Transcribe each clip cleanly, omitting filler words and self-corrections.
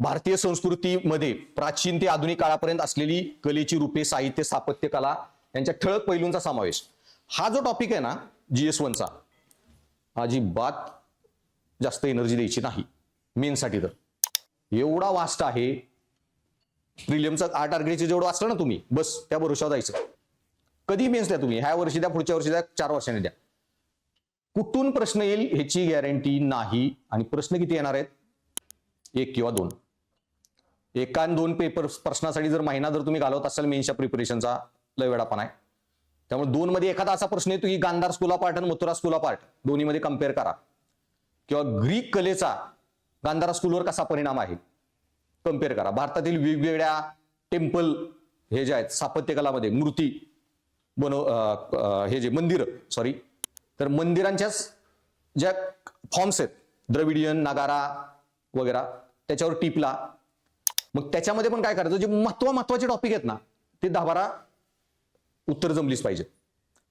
भारतीय संस्कृतीमध्ये प्राचीन ते आधुनिक काळापर्यंत असलेली कलेची रूपे, साहित्य, स्थापत्य कला यांच्या ठळक पैलूंचा समावेश. हा जो टॉपिक आहे ना GS1चा, अजिबात जास्त एनर्जी द्यायची नाही मेनसाठी. तर एवढा वास्ट आहे. प्रिलियमचा 8 आर्किटेक्चर जेवढं वाचलं ना तुम्ही, बस त्या भरोशावर जायचं. कधी मेन्स द्या तुम्ही, ह्या वर्षी द्या, पुढच्या वर्षी द्या, 4 वर्षांनी द्या, कुठून प्रश्न येईल ह्याची गॅरंटी नाही. आणि प्रश्न किती येणार आहेत? 1 किंवा 2. 1 आणि 2 पेपर प्रश्नासाठी जर महिना जर तुम्ही घालवत असाल मेन्सच्या प्रिपरेशनचा, लय वेळापण आहे. त्यामुळे 2 मध्ये एखादा असा प्रश्न येतो की गांधार स्कूल ऑफ आर्ट आणि मथुरा स्कूल ऑफ आर्ट दोन्हीमध्ये कम्पेअर करा, किंवा ग्रीक कलेचा गांधार स्कूलवर कसा परिणाम आहे कम्पेअर करा. भारतातील वेगवेगळ्या टेम्पल हे जे आहेत स्थापत्यकलामध्ये मूर्ती हे जे मंदिर तर मंदिरांच्याच ज्या फॉर्म्स आहेत द्रविडियन, नगारा वगैरे त्याच्यावर टिपला. मग त्याच्यामध्ये पण काय करायचं, जे महत्वाचे टॉपिक आहेत ना ते 10-12 उत्तर जमलीच पाहिजेत.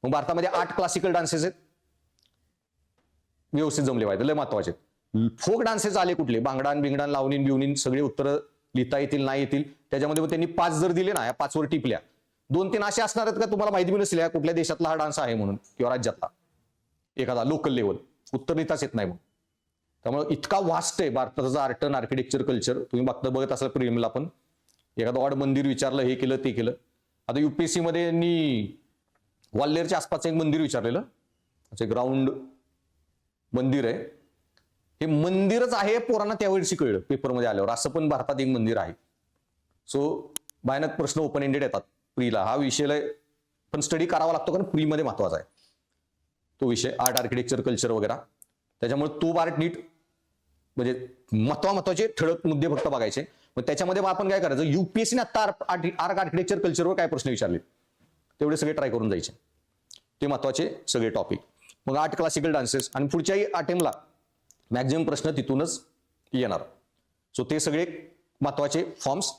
मग भारतामध्ये 8 क्लासिकल डान्सेस आहेत, व्यवस्थित जमले पाहिजे, लय महत्वाचे. फोक डान्सेस आले कुठले, बांगडान बिंगडान लावणीन बिवणीन सगळे उत्तर लिहिता येतील नाही येतील. त्याच्यामध्ये मग त्यांनी 5 जर दिले ना, या 5 वर टिपल्या, 2-3 असे असणार आहेत का तुम्हाला माहिती बी नसेल कुठल्या देशातला हा डान्स आहे म्हणून, किंवा राज्यातला एखादा लोकल लेवल, उत्तर लिहिताच येत नाही. मग त्यामुळे इतका वास्ट आहे भारताचा आर्ट अँड आर्किटेक्चर कल्चर. तुम्ही बघत असाल प्रिलिमला पण एखादं ऑड मंदिर विचारलं, हे केलं ते केलं. आता UPSC मध्ये यांनी ग्वाल्हेरच्या आसपासचं एक मंदिर विचारलेलं, ग्राउंड मंदिर आहे. हे मंदिरच आहे पोरांना त्यावेळी कळलं पेपरमध्ये आल्यावर, असं पण भारतात एक मंदिर आहे. सो भयानक प्रश्न ओपन एंडेड येतात प्रीला. हा विषय पण स्टडी करावा लागतो कारण प्रीमध्ये महत्वाचा आहे तो विषय, आर्ट आर्किटेक्चर कल्चर वगैरे. त्याच्यामुळे तो पार्ट नीट म्हणजे महत्वाचे ठळक मुद्दे फक्त बघायचे. मग त्याच्यामध्ये आपण काय करायचं, UPSC ने आता आर्ट आर्किटेक्चर कल्चरवर काय प्रश्न विचारले तेवढे सगळे ट्राय करून जायचे, ते महत्वाचे सगळे टॉपिक. मग 8 क्लासिकल डान्सेस आणि पुढच्याही अटेम्पला मॅक्झिमम प्रश्न तिथूनच येणार. सो ते सगळे महत्वाचे फॉर्म्स